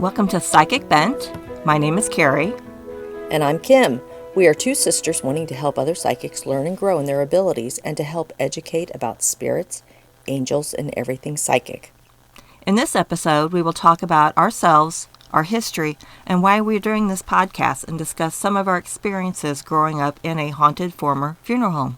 Welcome to Psychic Bent. My name is Carrie. And I'm Kim. We are two sisters wanting to help other psychics learn and grow in their abilities and to help educate about spirits, angels, and everything psychic. In this episode, we will talk about ourselves, our history, and why we're doing this podcast and discuss some of our experiences growing up in a haunted former funeral home.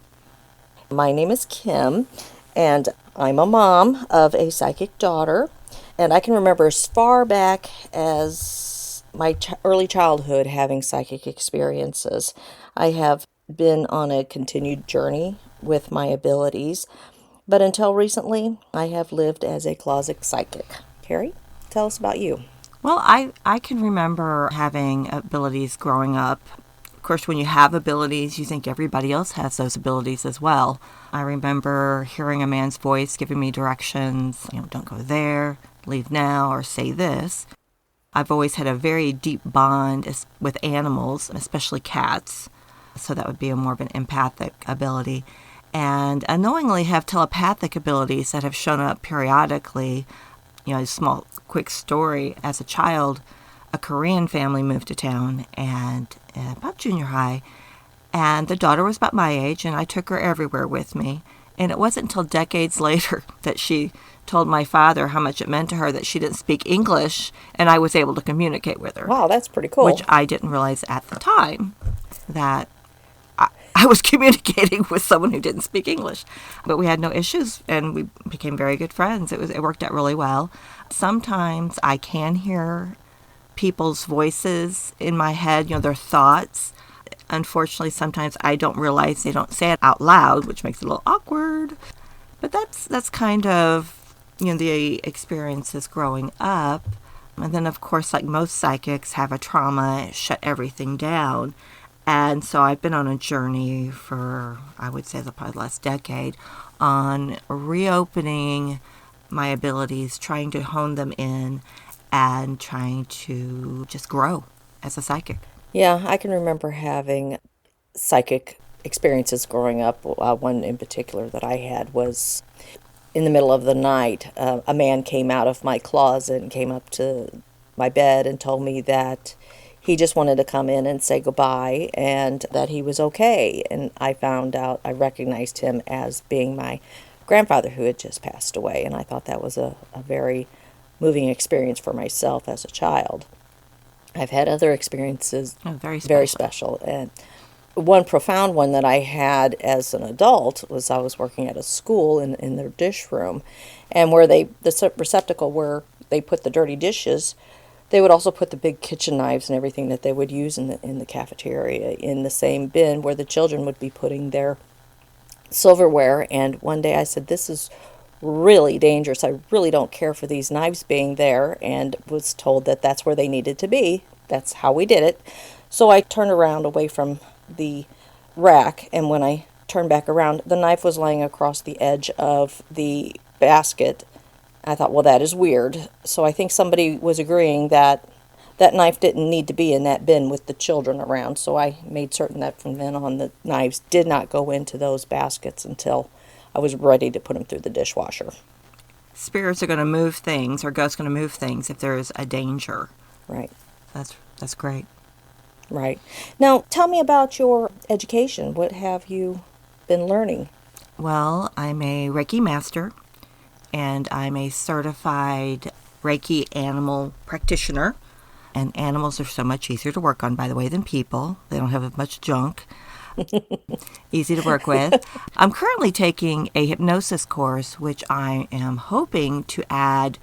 My name is Kim, and I'm a mom of a psychic daughter. And I can remember as far back as my early childhood having psychic experiences. I have been on a continued journey with my abilities, but until recently, I have lived as a closet psychic. Carrie, tell us about you. Well, I can remember having abilities growing up. Of course, when you have abilities, you think everybody else has those abilities as well. I remember hearing a man's voice giving me directions, don't go there, leave now, or say this. I've always had a very deep bond with animals, especially cats. So that would be a more of an empathic ability. And unknowingly have telepathic abilities that have shown up periodically. A small, quick story. As a child, a Korean family moved to town, and about junior high, and the daughter was about my age, and I took her everywhere with me. And it wasn't until decades later that she told my father how much it meant to her that she didn't speak English, and I was able to communicate with her. Wow, that's pretty cool. Which I didn't realize at the time, that I was communicating with someone who didn't speak English. But we had no issues, and we became very good friends. It worked out really well. Sometimes I can hear people's voices in my head, their thoughts. Unfortunately, sometimes I don't realize they don't say it out loud, which makes it a little awkward. But that's kind of, the experiences growing up. And then, of course, like most psychics, have a trauma, shut everything down. And so I've been on a journey for, I would say, probably the last decade on reopening my abilities, trying to hone them in, and trying to just grow as a psychic. Yeah, I can remember having psychic experiences growing up. One in particular that I had was in the middle of the night. A man came out of my closet and came up to my bed and told me that he just wanted to come in and say goodbye and that he was okay. And I found out, I recognized him as being my grandfather who had just passed away. And I thought that was a very moving experience for myself as a child. I've had other experiences, very special. And one profound one that I had as an adult was I was working at a school in their dish room, and where the receptacle where they put the dirty dishes, they would also put the big kitchen knives and everything that they would use in the cafeteria in the same bin where the children would be putting their silverware. And one day I said, "This is really dangerous. I really don't care for these knives being there," and was told that that's where they needed to be. That's how we did it. So I turned around away from the rack, and when I turned back around, the knife was laying across the edge of the basket. I thought, well, that is weird. So I think somebody was agreeing that that knife didn't need to be in that bin with the children around. So I made certain that from then on the knives did not go into those baskets until I was ready to put them through the dishwasher. Spirits are going to move things, or ghosts going to move things if there is a danger. Right. That's great. Right. Now, tell me about your education. What have you been learning? Well, I'm a Reiki master, and I'm a certified Reiki animal practitioner. And animals are so much easier to work on, by the way, than people. They don't have as much junk. Easy to work with. I'm currently taking a hypnosis course, which I am hoping to add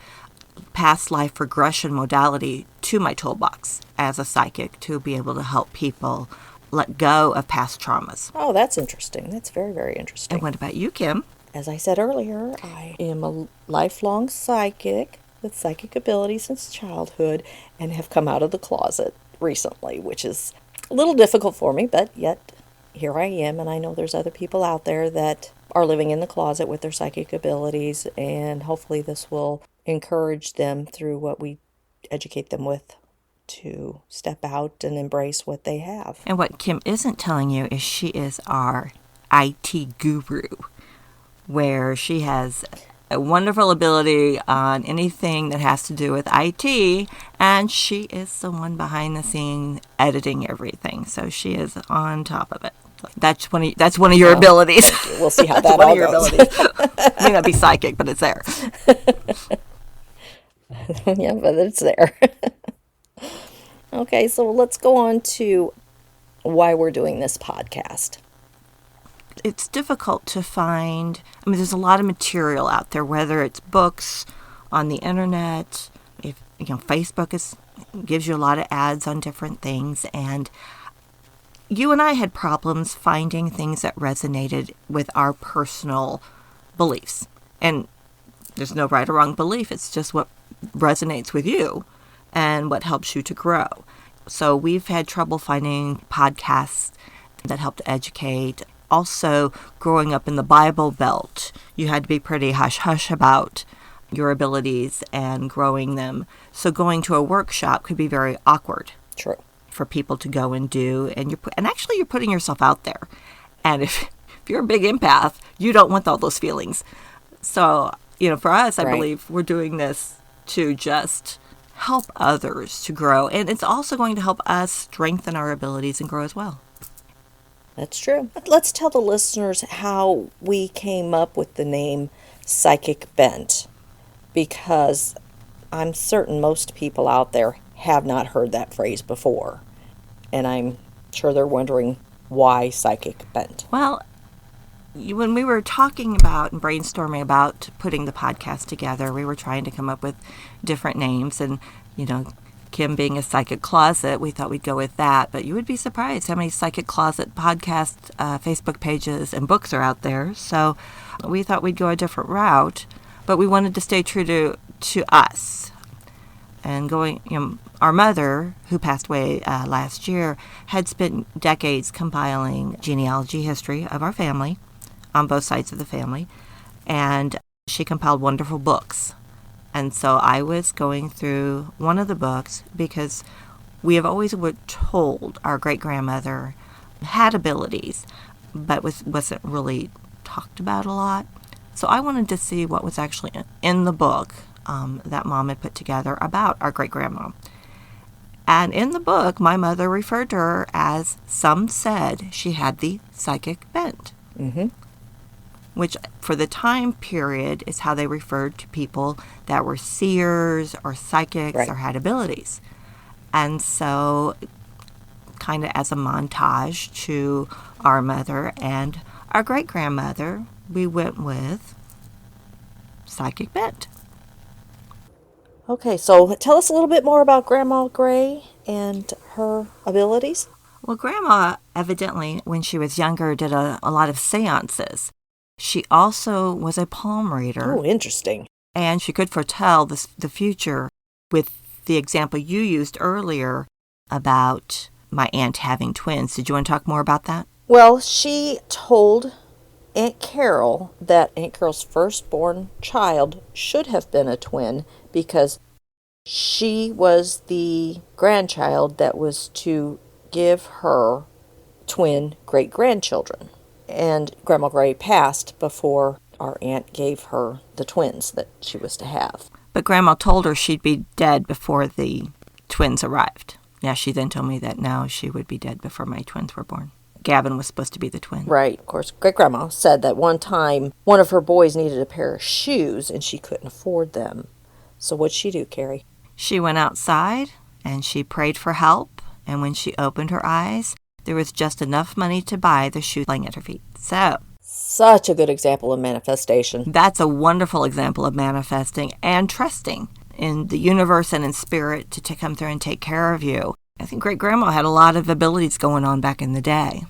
past life regression modality to my toolbox as a psychic to be able to help people let go of past traumas. Oh, that's interesting. That's very, very interesting. And what about you, Kim? As I said earlier, I am a lifelong psychic with psychic abilities since childhood and have come out of the closet recently, which is a little difficult for me, but yet here I am, and I know there's other people out there that are living in the closet with their psychic abilities, and hopefully this will encourage them through what we educate them with to step out and embrace what they have. And what Kim isn't telling you is she is our IT guru, where she has a wonderful ability on anything that has to do with IT, and she is the one behind the scene editing everything. So she is on top of it. That's one of your abilities. Thank you. We'll see how That's that one all of your goes. abilities. May not be psychic, but it's there. Yeah, but it's there. Okay, so let's go on to why we're doing this podcast. It's difficult to find. I mean, there's a lot of material out there, whether it's books, on the internet. If Facebook gives you a lot of ads on different things, and you and I had problems finding things that resonated with our personal beliefs. And there's no right or wrong belief. It's just what resonates with you and what helps you to grow. So we've had trouble finding podcasts that help to educate. Also, growing up in the Bible Belt, you had to be pretty hush-hush about your abilities and growing them. So going to a workshop could be very awkward. True. For people to go and do. And actually you're putting yourself out there. And if you're a big empath, you don't want all those feelings. So, for us, I believe we're doing this to just help others to grow. And it's also going to help us strengthen our abilities and grow as well. That's true. Let's tell the listeners how we came up with the name Psychic Bent, because I'm certain most people out there have not heard that phrase before. And I'm sure they're wondering why Psychic Bent. Well, when we were talking about and brainstorming about putting the podcast together, we were trying to come up with different names. And, Kim being a psychic closet, we thought we'd go with that. But you would be surprised how many psychic closet podcast Facebook pages and books are out there. So we thought we'd go a different route. But we wanted to stay true to us. And our mother, who passed away last year, had spent decades compiling genealogy history of our family on both sides of the family. And she compiled wonderful books. And so I was going through one of the books because we have always were told our great-grandmother had abilities, but wasn't really talked about a lot. So I wanted to see what was actually in the book that Mom had put together about our great-grandma. And in the book, my mother referred to her as, some said she had the psychic bent. Mm-hmm. Which, for the time period, is how they referred to people that were seers or psychics or had abilities. And so, kind of as a montage to our mother and our great-grandmother, we went with psychic bent. Okay, so tell us a little bit more about Grandma Gray and her abilities. Well, Grandma, evidently, when she was younger, did a lot of seances. She also was a palm reader. Oh, interesting. And she could foretell the future with the example you used earlier about my aunt having twins. Did you want to talk more about that? Well, she told Aunt Carol that Aunt Carol's firstborn child should have been a twin because she was the grandchild that was to give her twin great-grandchildren. And Grandma Gray passed before our aunt gave her the twins that she was to have. But Grandma told her she'd be dead before the twins arrived. Yeah, she then told me that now she would be dead before my twins were born. Gavin was supposed to be the twin. Right. Of course, Great-Grandma said that one time one of her boys needed a pair of shoes and she couldn't afford them. So what'd she do, Carrie? She went outside and she prayed for help. And when she opened her eyes, there was just enough money to buy the shoe laying at her feet. So, such a good example of manifestation. That's a wonderful example of manifesting and trusting in the universe and in spirit to come through and take care of you. I think Great-Grandma had a lot of abilities going on back in the day.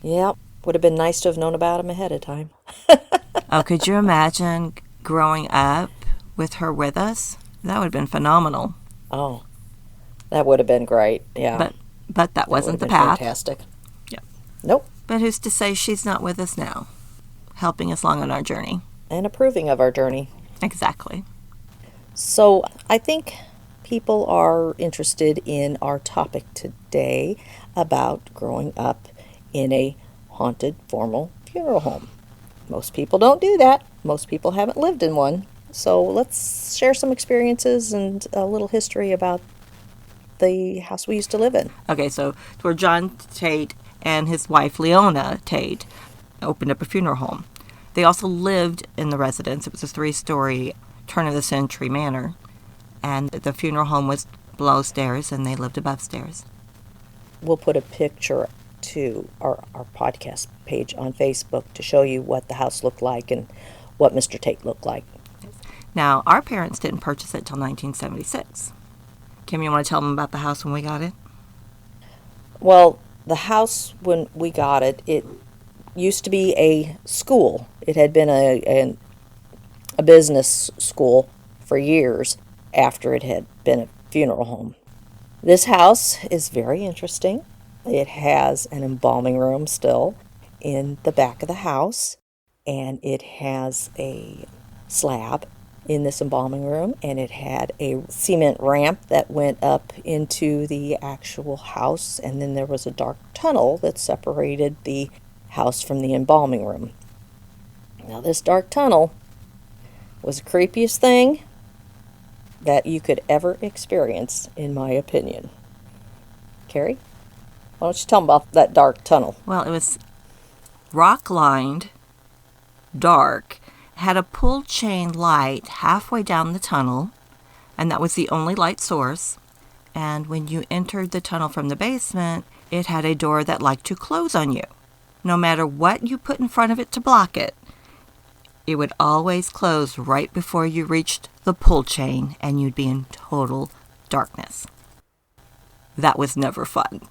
Yep. Would have been nice to have known about them ahead of time. Oh, could you imagine growing up with her with us? That would have been phenomenal. Oh, that would have been great. Yeah. But that wasn't the path. Fantastic. Yeah. Nope. But who's to say she's not with us now, helping us along on our journey? And approving of our journey. Exactly. So I think people are interested in our topic today about growing up in a haunted formal funeral home. Most people don't do that. Most people haven't lived in one. So let's share some experiences and a little history about the house we used to live in. Okay, so it's where John Tate and his wife Leona Tate opened up a funeral home. They also lived in the residence. It was a 3-story turn of the century manor, and the funeral home was below stairs and they lived above stairs. We'll put a picture to our podcast page on Facebook to show you what the house looked like and what Mr. Tate looked like. Now, our parents didn't purchase it until 1976. Kim, you want to tell them about the house when we got it? Well, the house, when we got it, it used to be a school. It had been a business school for years after it had been a funeral home. This house is very interesting. It has an embalming room still in the back of the house, and it has a slab in this embalming room, and it had a cement ramp that went up into the actual house, and then there was a dark tunnel that separated the house from the embalming room. Now, this dark tunnel was the creepiest thing that you could ever experience, in my opinion. Carrie, why don't you tell them about that dark tunnel? Well, it was rock-lined, dark, had a pull chain light halfway down the tunnel, and that was the only light source. And when you entered the tunnel from the basement, it had a door that liked to close on you. No matter what you put in front of it to block it, it would always close right before you reached the pull chain, and you'd be in total darkness. That was never fun.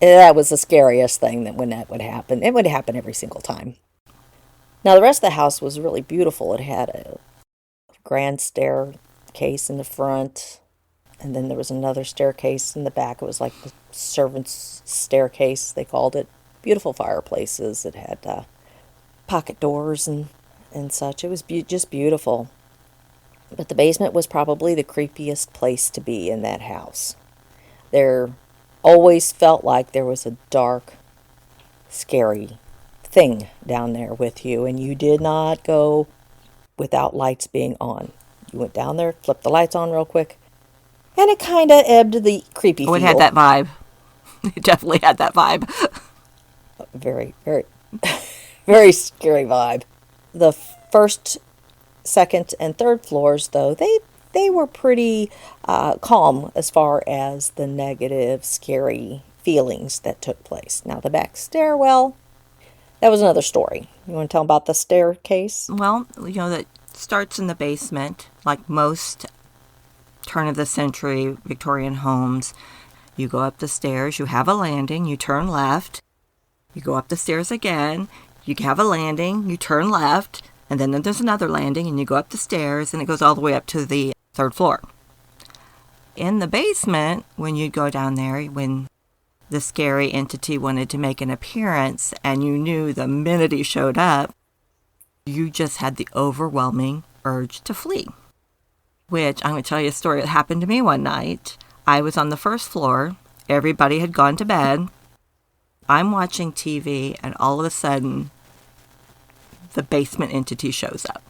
That was the scariest thing that when that would happen. It would happen every single time. Now, the rest of the house was really beautiful. It had a grand staircase in the front, and then there was another staircase in the back. It was like the servants' staircase, they called it. Beautiful fireplaces. It had pocket doors and such. It was just beautiful. But the basement was probably the creepiest place to be in that house. There always felt like there was a dark, scary thing down there with you, and you did not go without lights being on. You went down there, flipped the lights on real quick, and it kind of ebbed the creepy feel. It had that vibe. It definitely had that vibe. Very, very, very scary vibe. The first, second, and third floors, though, they were pretty calm as far as the negative, scary feelings that took place. Now, the back stairwell, that was another story. You want to tell them about the staircase? Well, that starts in the basement, like most turn-of-the-century Victorian homes. You go up the stairs, you have a landing, you turn left, you go up the stairs again, you have a landing, you turn left, and then there's another landing, and you go up the stairs, and it goes all the way up to the 3rd floor. In the basement, when you go down there, when the scary entity wanted to make an appearance, and you knew the minute he showed up, you just had the overwhelming urge to flee. Which, I'm going to tell you a story that happened to me one night. I was on the 1st floor. Everybody had gone to bed. I'm watching TV, and all of a sudden, the basement entity shows up.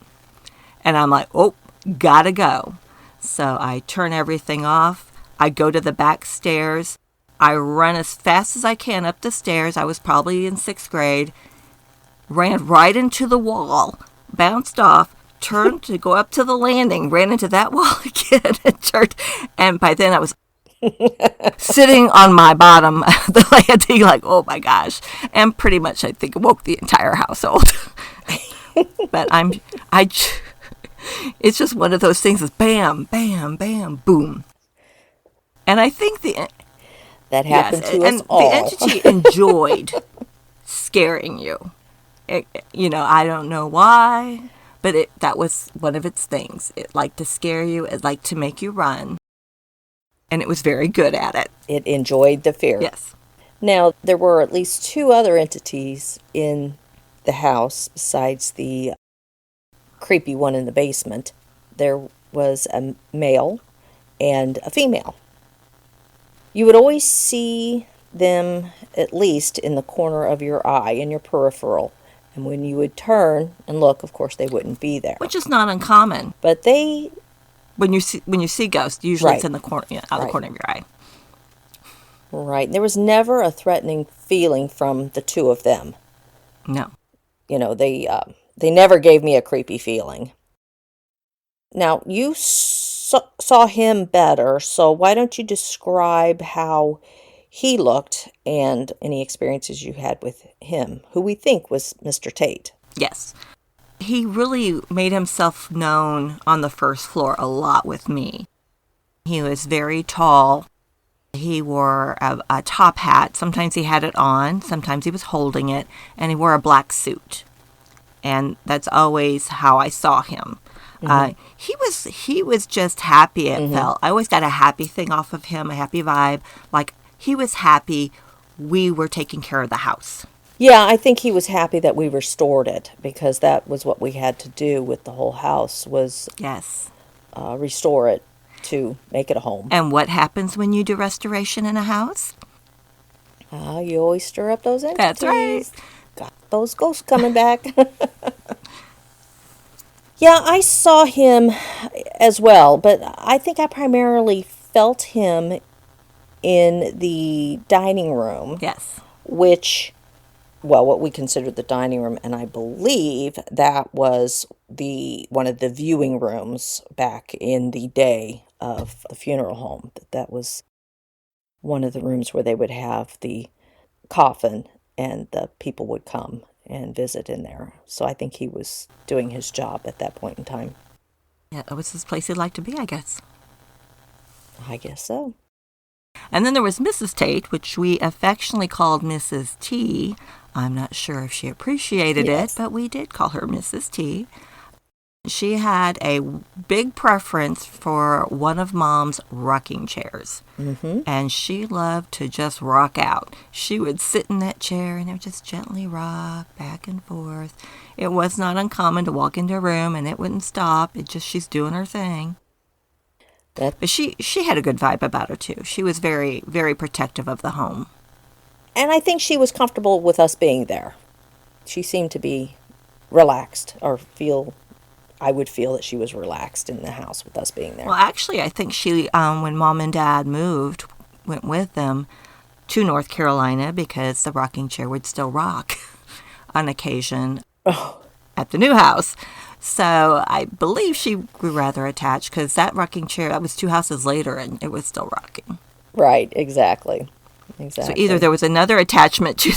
And I'm like, oh, gotta go. So I turn everything off. I go to the back stairs. I run as fast as I can up the stairs. I was probably in 6th grade. Ran right into the wall, bounced off, turned to go up to the landing, ran into that wall again, and by then I was sitting on my bottom of the landing like, oh my gosh, and pretty much I think woke the entire household. But it's just one of those things. Is bam, bam, bam, boom, and I think that happened to us and all. The entity enjoyed scaring you. I don't know why, but that was one of its things. It liked to scare you. It liked to make you run. And it was very good at it. It enjoyed the fear. Yes. Now, there were at least 2 other entities in the house besides the creepy one in the basement. There was a male and a female. You would always see them at least in the corner of your eye, in your peripheral. And when you would turn and look, of course, they wouldn't be there. Which is not uncommon. But they... When you see ghosts, usually it's in the corner, out of the corner of your eye. Right. There was never a threatening feeling from the two of them. No. They never gave me a creepy feeling. Now, you saw him better, so why don't you describe how he looked and any experiences you had with him, who we think was Mr. Tate? Yes. He really made himself known on the first floor a lot with me. He was very tall. He wore a top hat. Sometimes he had it on, sometimes he was holding it, and he wore a black suit. And that's always how I saw him. He was just happy, it felt. I always got a happy thing off of him, a happy vibe. Like, he was happy we were taking care of the house. Yeah, I think he was happy that we restored it, because that was what we had to do with the whole house, was Yes. Restore it to make it a home. And what happens when you do restoration in a house? You always stir up those entities. That's right. Got those ghosts coming back. Yeah, I saw him as well, but I think I primarily felt him in the dining room. Yes. Which, well, what we considered the dining room, and I believe that was one of the viewing rooms back in the day of the funeral home. That was one of the rooms where they would have the coffin and the people would come and visit in there. So I think he was doing his job at that point in time. Yeah, that was his place he'd like to be, I guess. I guess so. And then there was Mrs. Tate, which we affectionately called Mrs. T. I'm not sure if she appreciated it, but we did call her Mrs. T. She had a big preference for one of Mom's rocking chairs. And she loved to just rock out. She would sit in that chair and it would just gently rock back and forth. It was not uncommon to walk into a room and it wouldn't stop. She's doing her thing. But she had a good vibe about her, too. She was very, very protective of the home. And I think she was comfortable with us being there. She seemed to be relaxed, or I would feel that she was relaxed in the house with us being there. Well, actually, I think she, when Mom and Dad moved, went with them to North Carolina because the rocking chair would still rock on occasion at the new house. So I believe she grew rather attached because that rocking chair, that was 2 houses later and it was still rocking. Right, exactly. So either there was another attachment to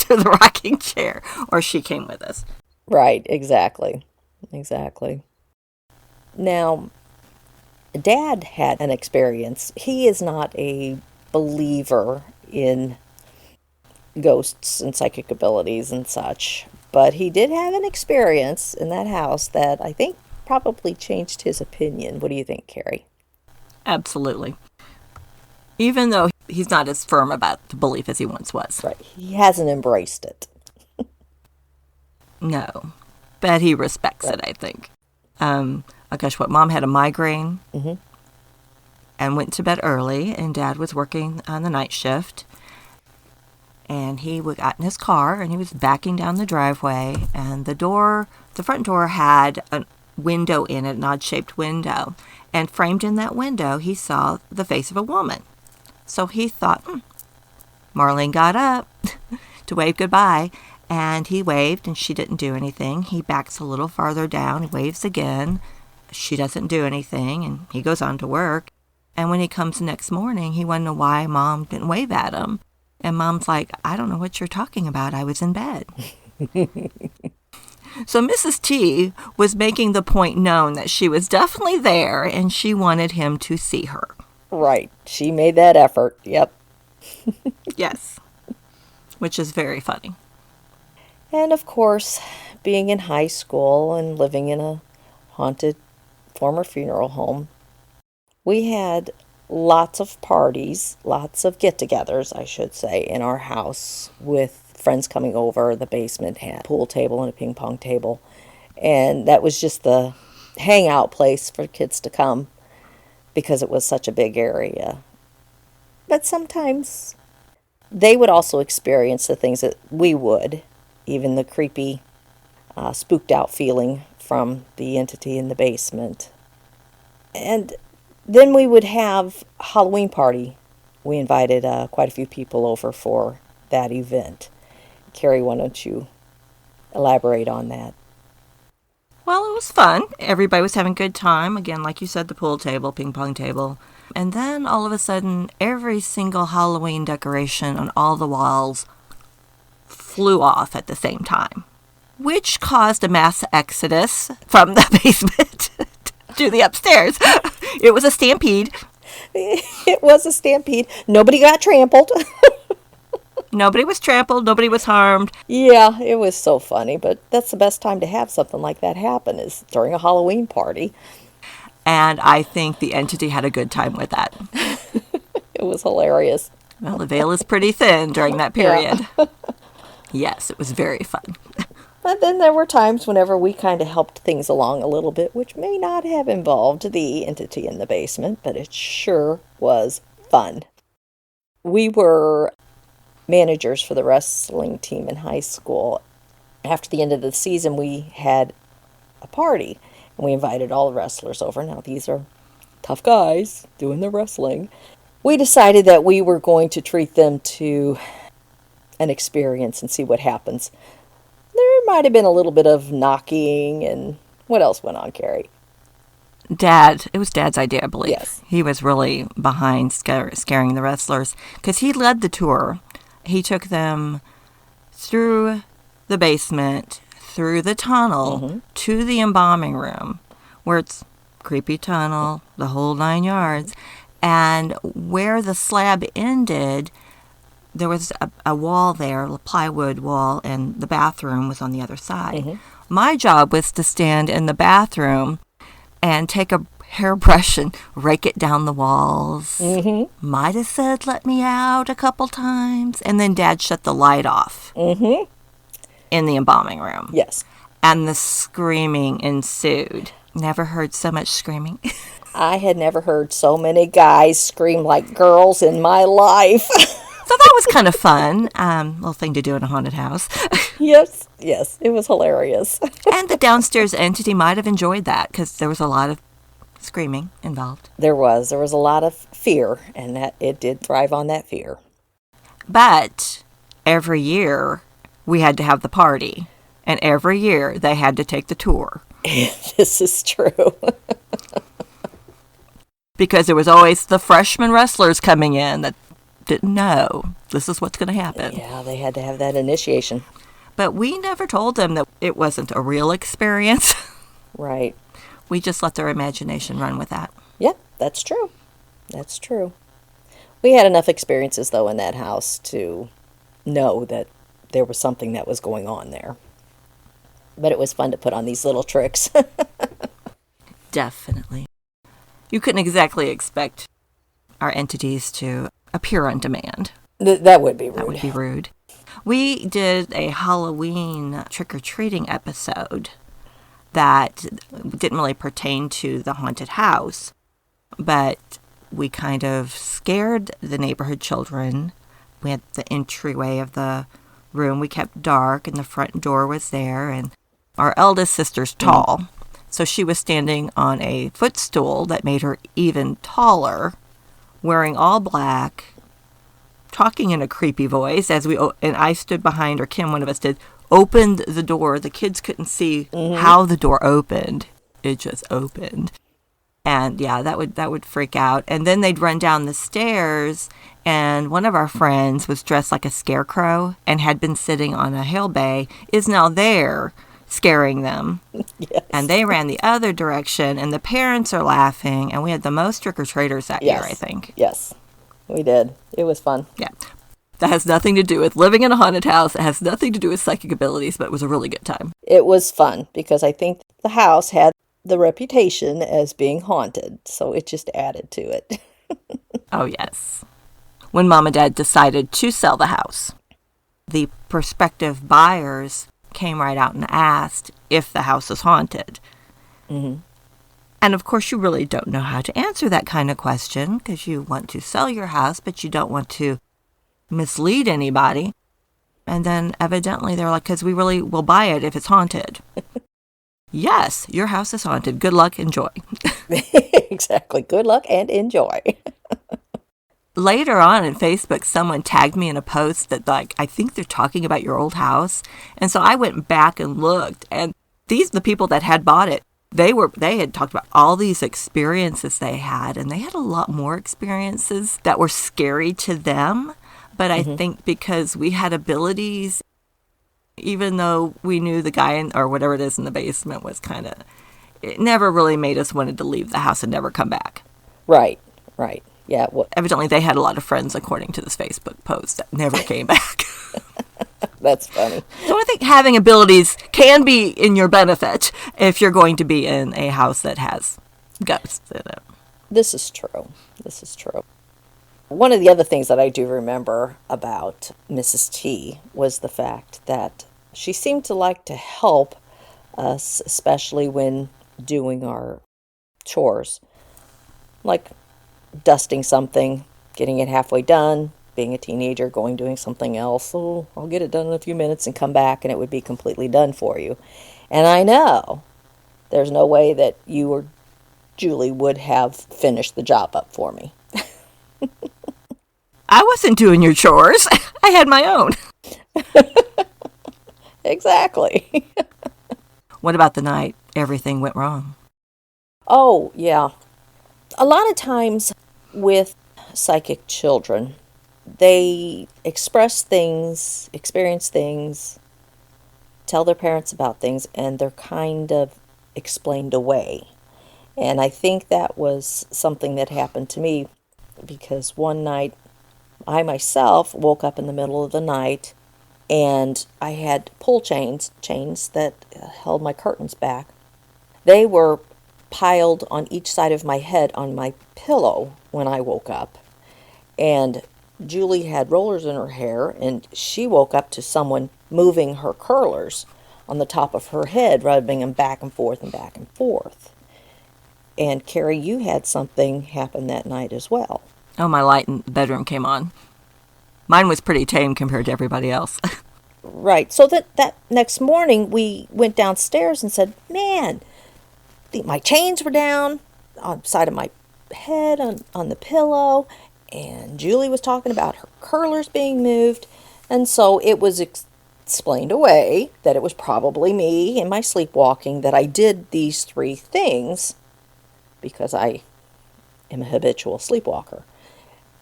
the rocking chair or she came with us. Right, exactly. Now, Dad had an experience. He is not a believer in ghosts and psychic abilities and such, but he did have an experience in that house that I think probably changed his opinion. What do you think, Carrie? Absolutely. Even though he's not as firm about the belief as he once was. Right. He hasn't embraced it. No. But he respects it, I think. Gosh, Mom had a migraine and went to bed early, and Dad was working on the night shift. And he got in his car, and he was backing down the driveway, and the front door had a window in it, an odd-shaped window. And framed in that window, he saw the face of a woman. So he thought, Marlene got up to wave goodbye, and he waved, and she didn't do anything. He backs a little farther down, he waves again. She doesn't do anything, and he goes on to work. And when he comes the next morning, he wanted to know why Mom didn't wave at him. And Mom's like, I don't know what you're talking about. I was in bed. So Mrs. T was making the point known that she was definitely there, and she wanted him to see her. Right. She made that effort. Yep. Yes. Which is very funny. And of course, being in high school and living in a haunted former funeral home, we had lots of parties, lots of get-togethers, I should say, in our house with friends coming over. The basement had a pool table and a ping pong table. And that was just the hangout place for kids to come because it was such a big area. But sometimes they would also experience the things that we would, even the creepy spooked out feeling from the entity in the basement. And then we would have a Halloween party. We invited quite a few people over for that event. Carrie, why don't you elaborate on that? Well, it was fun. Everybody was having a good time. Again, like you said, the pool table, ping pong table. And then all of a sudden, every single Halloween decoration on all the walls flew off at the same time, which caused a mass exodus from the basement to the upstairs. It was a stampede. It was a stampede. Nobody got trampled. Nobody was trampled. Nobody was harmed. Yeah, it was so funny, but that's the best time to have something like that happen is during a Halloween party. And I think the entity had a good time with that. It was hilarious. Well, the veil is pretty thin during that period. Yeah. Yes, it was very fun. But then there were times whenever we kind of helped things along a little bit, which may not have involved the entity in the basement, but it sure was fun. We were managers for the wrestling team in high school. After the end of the season, we had a party, and we invited all the wrestlers over. Now, these are tough guys doing the wrestling. We decided that we were going to treat them to an experience and see what happens. There might have been a little bit of knocking, and what else went on, Carrie? It was Dad's idea, I believe. Yes. He was really behind scaring the wrestlers because he led the tour. He took them through the basement, through the tunnel, to the embalming room, where it's creepy tunnel, the whole 9 yards. And where the slab ended, there was a wall there, a plywood wall, and the bathroom was on the other side. My job was to stand in the bathroom and take a hairbrush and rake it down the walls. Might have said, "Let me out" a couple times. And then Dad shut the light off in the embalming room. Yes. And the screaming ensued. Never heard so much screaming. I had never heard so many guys scream like girls in my life. So that was kind of fun. Little thing to do in a haunted house. Yes, it was hilarious. And the downstairs entity might have enjoyed that because there was a lot of screaming involved. There was a lot of fear, and that it did thrive on that fear. But every year we had to have the party, and every year they had to take the tour. This is true. Because there was always the freshman wrestlers coming in that didn't know this is what's going to happen. Yeah, they had to have that initiation. But we never told them that it wasn't a real experience. Right. We just let their imagination run with that. Yeah, that's true. That's true. We had enough experiences, though, in that house to know that there was something that was going on there. But it was fun to put on these little tricks. Definitely. You couldn't exactly expect our entities to appear on demand. That would be rude. That would be rude. We did a Halloween trick-or-treating episode that didn't really pertain to the haunted house, but we kind of scared the neighborhood children. We had the entryway of the room we kept dark, and the front door was there, and our eldest sister's tall, so she was standing on a footstool that made her even taller, wearing all black, talking in a creepy voice and I stood behind her. Kim, one of us did, opened the door. The kids couldn't see how the door opened. It just opened. And yeah, that would freak out. And then they'd run down the stairs, and one of our friends was dressed like a scarecrow and had been sitting on a hill bay, is now there scaring them. Yes. And they ran the other direction, and the parents are laughing, and we had the most trick-or-treaters that year, I think. Yes, we did. It was fun. Yeah. That has nothing to do with living in a haunted house. It has nothing to do with psychic abilities, but it was a really good time. It was fun because I think the house had the reputation as being haunted, so it just added to it. Oh, yes. When Mom and Dad decided to sell the house, the prospective buyers came right out and asked if the house is haunted. And of course, you really don't know how to answer that kind of question because you want to sell your house, but you don't want to mislead anybody. And then evidently they're like, because we really will buy it if it's haunted. Yes, your house is haunted. Good luck, enjoy. Exactly. Good luck and enjoy. Later on in Facebook, someone tagged me in a post that, like, I think they're talking about your old house. And so I went back and looked, and the people that had bought it, they had talked about all these experiences they had, and they had a lot more experiences that were scary to them. But I think because we had abilities, even though we knew the guy or whatever it is in the basement was it never really made us wanted to leave the house and never come back. Right. Yeah. Well, Evidently, they had a lot of friends, according to this Facebook post, that never came back. that's funny. So I think having abilities can be in your benefit if you're going to be in a house that has ghosts in it. This is true. One of the other things that I do remember about Mrs. T was the fact that she seemed to like to help us, especially when doing our chores, like dusting something, getting it halfway done, being a teenager, doing something else. Oh, I'll get it done in a few minutes and come back and it would be completely done for you. And I know there's no way that you or Julie would have finished the job up for me. I wasn't doing your chores. I had my own. Exactly. What about the night everything went wrong? Oh, yeah. A lot of times with psychic children, they express things, experience things, tell their parents about things, and they're kind of explained away. And I think that was something that happened to me because one night I myself woke up in the middle of the night and I had pull chains that held my curtains back. They were piled on each side of my head on my pillow when I woke up. And Julie had rollers in her hair, and she woke up to someone moving her curlers on the top of her head, rubbing them back and forth and back and forth. And Carrie, you had something happen that night as well. Oh, my light in the bedroom came on. Mine was pretty tame compared to everybody else. Right. So that next morning, we went downstairs and said, man, my chains were down on the side of my head on the pillow, and Julie was talking about her curlers being moved. And so it was explained away that it was probably me in my sleepwalking that I did these three things because I am a habitual sleepwalker.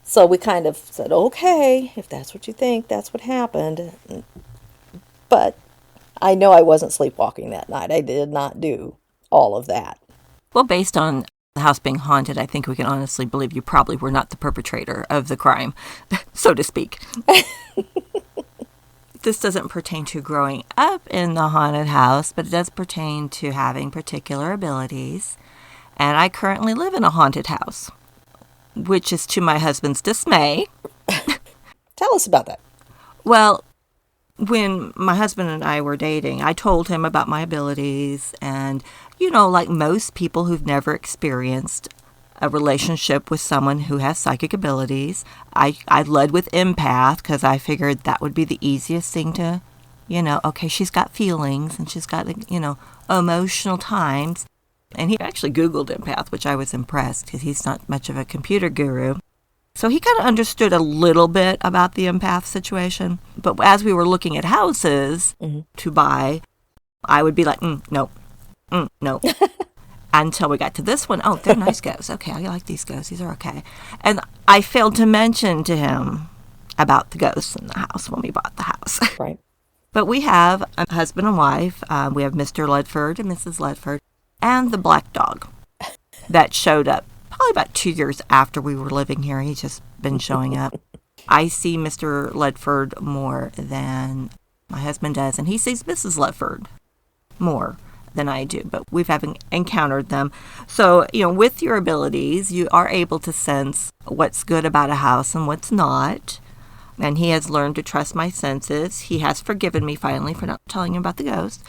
So we kind of said, okay, if that's what you think, that's what happened. But I know I wasn't sleepwalking that night. I did not do all of that. Well, based on the house being haunted, I think we can honestly believe you probably were not the perpetrator of the crime, so to speak. This doesn't pertain to growing up in the haunted house, but it does pertain to having particular abilities. And I currently live in a haunted house, which is to my husband's dismay. Tell us about that. Well, when my husband and I were dating, I told him about my abilities. And, like most people who've never experienced a relationship with someone who has psychic abilities, I led with empath because I figured that would be the easiest thing to, okay, she's got feelings and she's got, emotional times. And he actually Googled empath, which I was impressed because he's not much of a computer guru. So he kind of understood a little bit about the empath situation. But as we were looking at houses to buy, I would be like, no. Until we got to this one. Oh, they're nice ghosts. Okay, I like these ghosts. These are okay. And I failed to mention to him about the ghosts in the house when we bought the house. Right. But we have a husband and wife. We have Mr. Ledford and Mrs. Ledford. And the black dog that showed up probably about 2 years after we were living here. He's just been showing up. I see Mr. Ledford more than my husband does, and he sees Mrs. Ledford more than I do, but we've haven't encountered them. So, with your abilities, you are able to sense what's good about a house and what's not. And he has learned to trust my senses. He has forgiven me finally for not telling him about the ghost.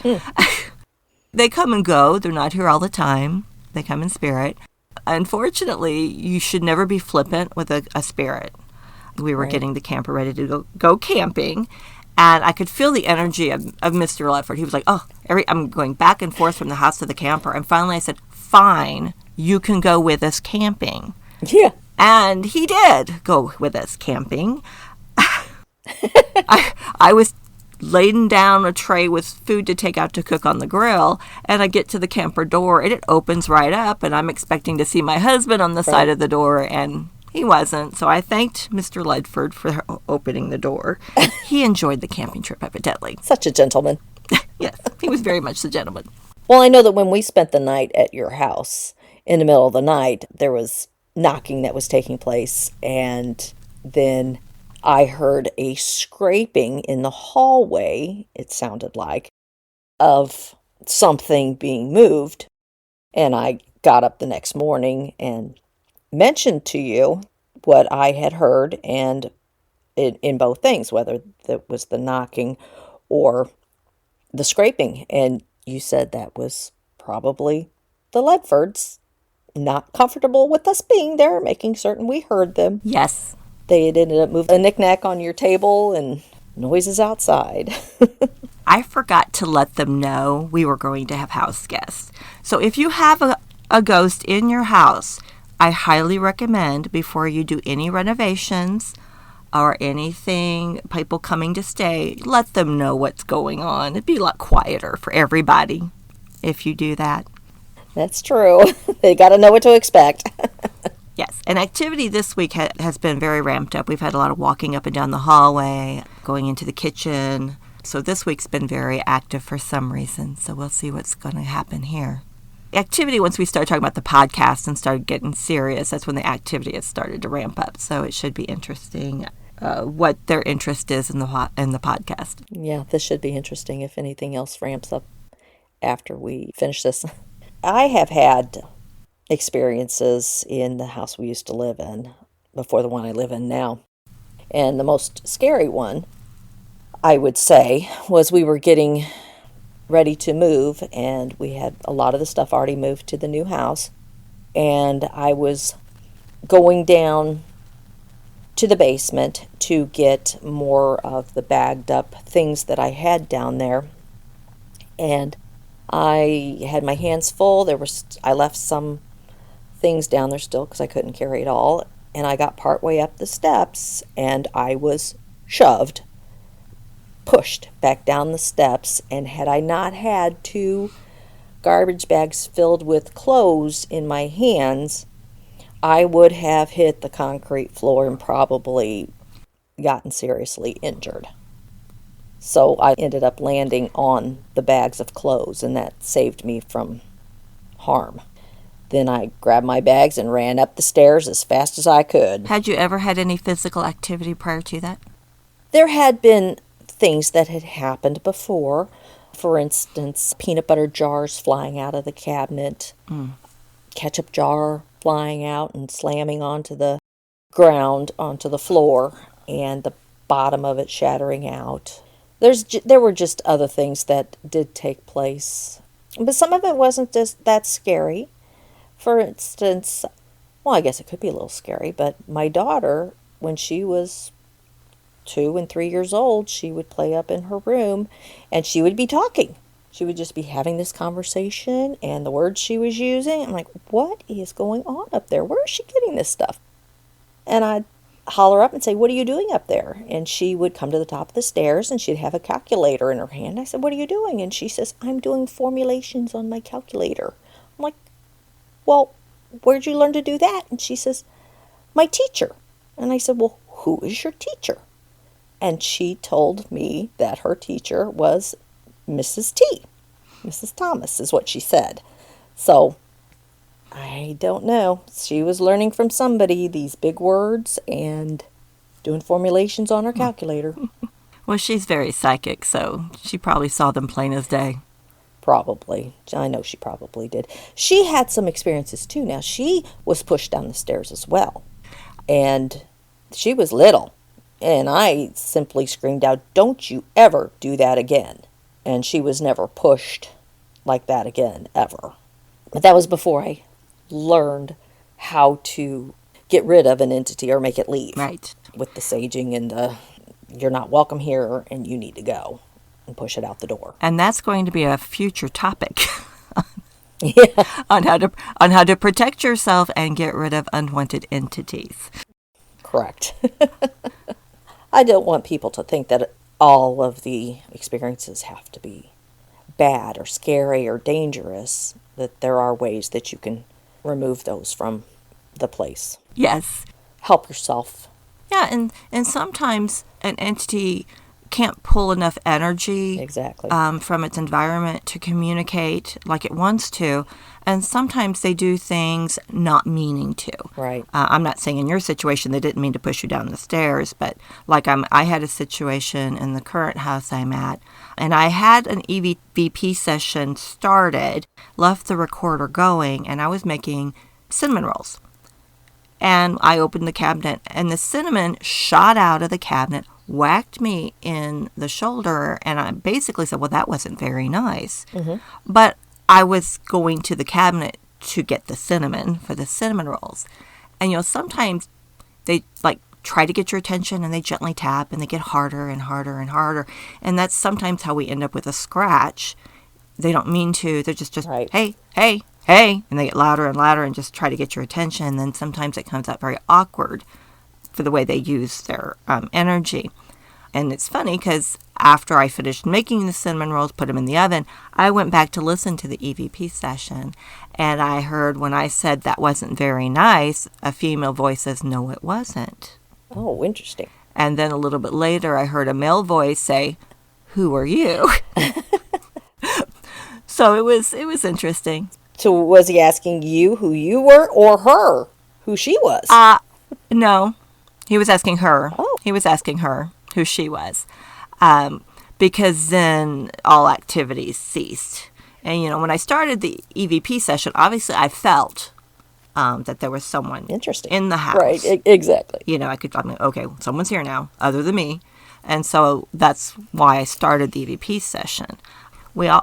They come and go. They're not here all the time. They come in spirit. Unfortunately, you should never be flippant with a spirit. We were getting the camper ready to go camping, And I could feel the energy of Mr. Ledford. He was like, oh, I'm going back and forth from the house to the camper. And finally I said, fine, you can go with us camping. Yeah. And he did go with us camping. I was laying down a tray with food to take out to cook on the grill, and I get to the camper door, and it opens right up, and I'm expecting to see my husband on the side of the door, and he wasn't. So I thanked Mr. Ledford for opening the door. He enjoyed the camping trip, evidently. Such a gentleman. Yes, he was very much the gentleman. Well, I know that when we spent the night at your house, in the middle of the night, there was knocking that was taking place, and then I heard a scraping in the hallway, it sounded like, of something being moved. And I got up the next morning and mentioned to you what I had heard, and in both things, whether that was the knocking or the scraping. And you said that was probably the Ledfords not comfortable with us being there, making certain we heard them. Yes. They had ended up moving a knickknack on your table and noises outside. I forgot to let them know we were going to have house guests. So if you have a ghost in your house, I highly recommend before you do any renovations or anything, people coming to stay, let them know what's going on. It'd be a lot quieter for everybody if you do that. That's true. They got to know what to expect. Yes, and activity this week has been very ramped up. We've had a lot of walking up and down the hallway, going into the kitchen. So this week's been very active for some reason. So we'll see what's going to happen here. Activity, once we started talking about the podcast and started getting serious, that's when the activity has started to ramp up. So it should be interesting what their interest is in the podcast. Yeah, this should be interesting if anything else ramps up after we finish this. I have had experiences in the house we used to live in before the one I live in now. And the most scary one, I would say, was we were getting ready to move, and we had a lot of the stuff already moved to the new house. And I was going down to the basement to get more of the bagged up things that I had down there. And I had my hands full. I left some things down there still because I couldn't carry it all. And I got partway up the steps and I was pushed back down the steps. And had I not had 2 garbage bags filled with clothes in my hands, I would have hit the concrete floor and probably gotten seriously injured. So I ended up landing on the bags of clothes, and that saved me from harm. Then I grabbed my bags and ran up the stairs as fast as I could. Had you ever had any physical activity prior to that? There had been things that had happened before. For instance, peanut butter jars flying out of the cabinet, ketchup jar flying out and slamming onto the ground, onto the floor, and the bottom of it shattering out. There were just other things that did take place. But some of it wasn't just that scary. For instance, well, I guess it could be a little scary, but my daughter, when she was 2 and 3 years old, she would play up in her room and she would be talking. She would just be having this conversation, and the words she was using, I'm like, what is going on up there? Where is she getting this stuff? And I'd holler up and say, what are you doing up there? And she would come to the top of the stairs and she'd have a calculator in her hand. I said, what are you doing? And she says, I'm doing formulations on my calculator. I'm like, well, where'd you learn to do that? And she says, my teacher. And I said, well, who is your teacher? And she told me that her teacher was Mrs. T. Mrs. Thomas is what she said. So I don't know. She was learning from somebody these big words and doing formulations on her calculator. Well, she's very psychic, so she probably saw them plain as day. Probably. I know she probably did. She had some experiences too. Now, she was pushed down the stairs as well. And she was little. And I simply screamed out, don't you ever do that again. And she was never pushed like that again, ever. But that was before I learned how to get rid of an entity or make it leave. Right. With the saging and the you're not welcome here and you need to go and push it out the door. And that's going to be a future topic Yeah, on how to protect yourself and get rid of unwanted entities. correct. I don't want people to think that all of the experiences have to be bad or scary or dangerous, that there are ways that you can remove those from the place. Yes. Help yourself. Yeah, and sometimes an entity can't pull enough energy Exactly. from its environment to communicate like it wants to. And sometimes they do things not meaning to. Right. I'm not saying in your situation they didn't mean to push you down the stairs, but like I had a situation in the current house I'm at, and I had an EVP session started, left the recorder going, and I was making cinnamon rolls. And I opened the cabinet, and the cinnamon shot out of the cabinet, whacked me in the shoulder, and I basically said, well, that wasn't very nice. Mm-hmm. But I was going to the cabinet to get the cinnamon for the cinnamon rolls. And, sometimes they, try to get your attention, and they gently tap, and they get harder and harder and harder. And that's sometimes how we end up with a scratch. They don't mean to. They're just Right. hey, hey, hey. And they get louder and louder and just try to get your attention. And then sometimes it comes out very awkward for the way they use their energy. And it's funny because after I finished making the cinnamon rolls, put them in the oven, I went back to listen to the EVP session. And I heard when I said that wasn't very nice, a female voice says, no, it wasn't. Oh, interesting. And then a little bit later, I heard a male voice say, who are you? So it was interesting. So was he asking you who you were or her who she was? No, he was asking her. Oh. He was asking her who she was. Because then all activities ceased. And, when I started the EVP session, obviously I felt that there was someone Interesting. in the house. Right, exactly. I'm like, okay, someone's here now, other than me. And so that's why I started the EVP session.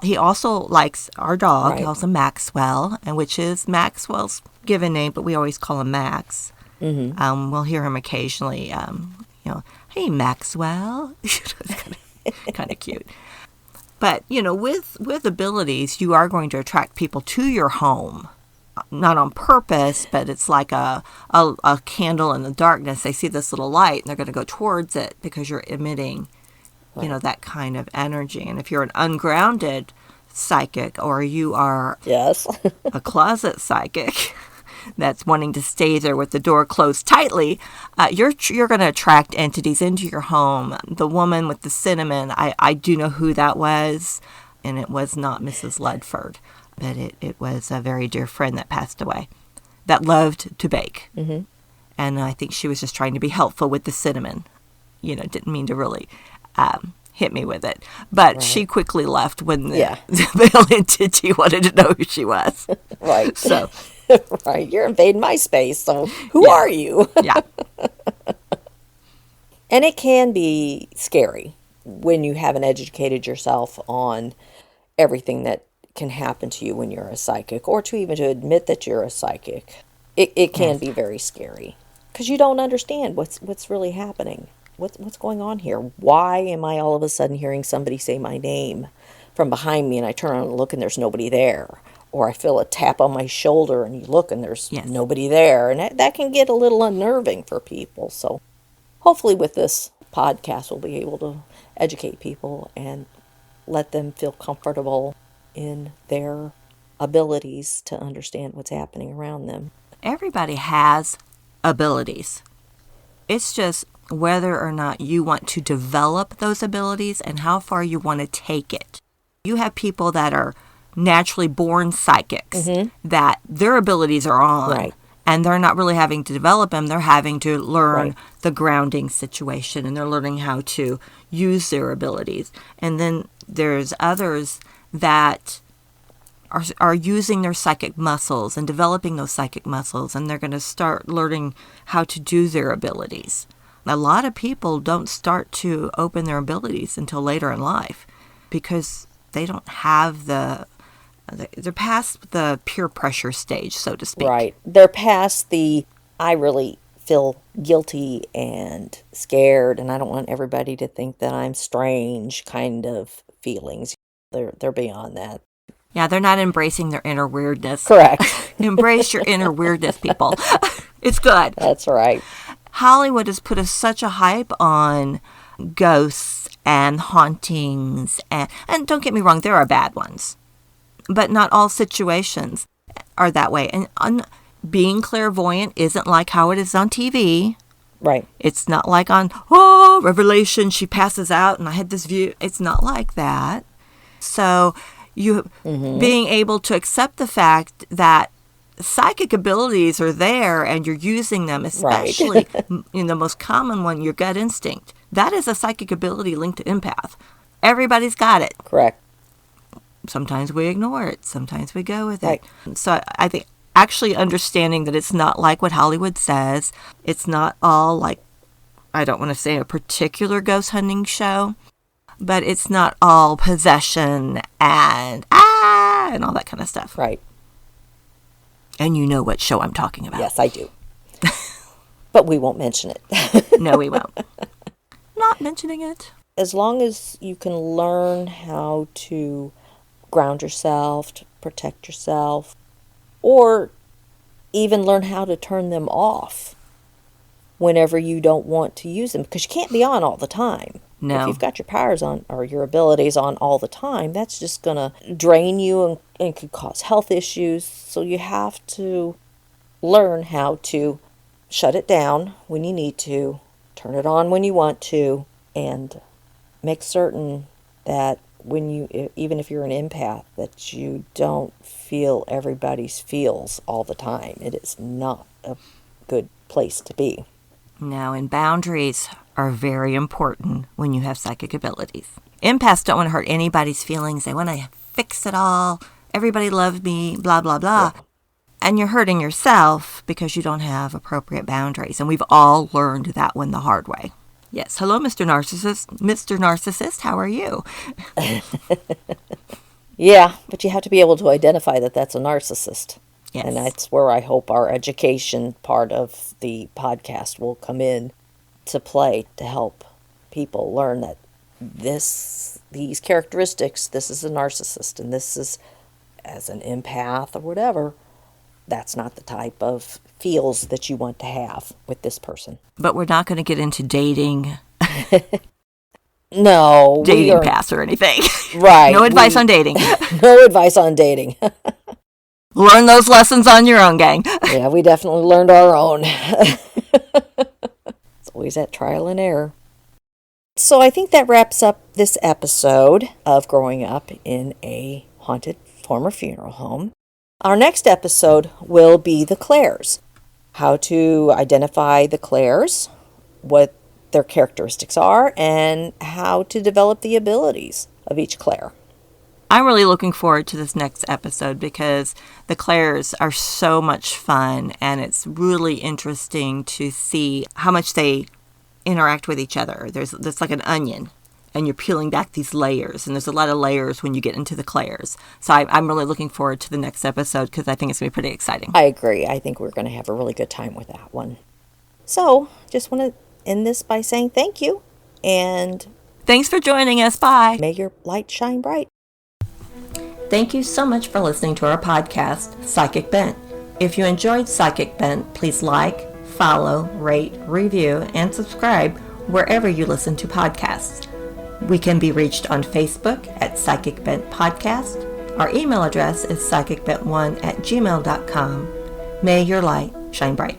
He also likes our dog. Right. He calls him Maxwell, and which is Maxwell's given name, but we always call him Max. Mm-hmm. We'll hear him occasionally, hey, Maxwell. It's kind of cute. But, with abilities, you are going to attract people to your home. Not on purpose, but it's like a candle in the darkness. They see this little light, and they're going to go towards it because you're emitting that kind of energy. And if you're an ungrounded psychic, or you are Yes. a closet psychic that's wanting to stay there with the door closed tightly, you're going to attract entities into your home. The woman with the cinnamon, I do know who that was, and it was not Mrs. Ludford, but it was a very dear friend that passed away that loved to bake. Mm-hmm. And I think she was just trying to be helpful with the cinnamon. Didn't mean to really hit me with it. But she quickly left when the male entity wanted to know who she was. Right. So, right. You're invading my space, so who are you? yeah. And it can be scary when you haven't educated yourself on everything that can happen to you when you're a psychic, or to even to admit that you're a psychic. It can be very scary because you don't understand what's really happening. What's going on here? Why am I all of a sudden hearing somebody say my name from behind me, and I turn around and look and there's nobody there? Or I feel a tap on my shoulder and you look and there's nobody there. And that can get a little unnerving for people. So hopefully with this podcast we'll be able to educate people and let them feel comfortable in their abilities to understand what's happening around them. Everybody has abilities. It's just whether or not you want to develop those abilities and how far you want to take it. You have people that are naturally born psychics, that their abilities are on, Right. and they're not really having to develop them. They're having to learn the grounding situation, and they're learning how to use their abilities. And then there's others that are using their psychic muscles and developing those psychic muscles, and they're going to start learning how to do their abilities. A lot of people don't start to open their abilities until later in life because they don't have they're past the peer pressure stage, so to speak. Right. They're past the, I really feel guilty and scared, and I don't want everybody to think that I'm strange kind of feelings. They're beyond that. Yeah, they're not embracing their inner weirdness. Correct. Embrace your inner weirdness, people. It's good. That's right. Hollywood has put such a hype on ghosts and hauntings, and don't get me wrong, there are bad ones. But not all situations are that way. And being clairvoyant isn't like how it is on TV. Right. It's not like on, Revelation, she passes out and I had this view. It's not like that. So you being able to accept the fact that psychic abilities are there and you're using them, especially in the most common one, your gut instinct. That is a psychic ability linked to empath. Everybody's got it. Correct. Sometimes we ignore it. Sometimes we go with Right. it. So I think actually understanding that it's not like what Hollywood says. It's not all like, I don't want to say a particular ghost hunting show, but it's not all possession and all that kind of stuff. Right. And you know what show I'm talking about. Yes, I do. But we won't mention it. No, we won't. Not mentioning it. As long as you can learn how to ground yourself, to protect yourself, or even learn how to turn them off whenever you don't want to use them, because you can't be on all the time. No. If you've got your powers on or your abilities on all the time, that's just going to drain you and could cause health issues. So you have to learn how to shut it down when you need to, turn it on when you want to, and make certain that when you, even if you're an empath, that you don't feel everybody's feels all the time. It is not a good place to be. No, and boundaries are very important when you have psychic abilities. Empaths don't want to hurt anybody's feelings. They want to fix it all. Everybody loves me, blah, blah, blah. Yeah. And you're hurting yourself because you don't have appropriate boundaries. And we've all learned that one the hard way. Yes. Hello, Mr. Narcissist. Mr. Narcissist, how are you? Yeah, but you have to be able to identify that that's a narcissist. Yes. And that's where I hope our education part of the podcast will come in to play, to help people learn that these characteristics, this is a narcissist, and this is, as an empath or whatever, that's not the type of feels that you want to have with this person. But we're not going to get into dating. No. Dating paths or anything. Right. No advice on dating. No advice on dating. Learn those lessons on your own, gang. Yeah, we definitely learned our own. It's always that trial and error. So I think that wraps up this episode of growing up in a haunted former funeral home. Our next episode will be the Claires. How to identify the Claires, what their characteristics are, and how to develop the abilities of each Claire. I'm really looking forward to this next episode because the Claires are so much fun, and it's really interesting to see how much they interact with each other. There's like an onion, and you're peeling back these layers, and there's a lot of layers when you get into the Claires. So I'm really looking forward to the next episode because I think it's going to be pretty exciting. I agree. I think we're going to have a really good time with that one. So just want to end this by saying thank you, and thanks for joining us. Bye. May your light shine bright. Thank you so much for listening to our podcast, Psychic Bent. If you enjoyed Psychic Bent, please like, follow, rate, review, and subscribe wherever you listen to podcasts. We can be reached on Facebook at Psychic Bent Podcast. Our email address is psychicbent1@gmail.com. May your light shine bright.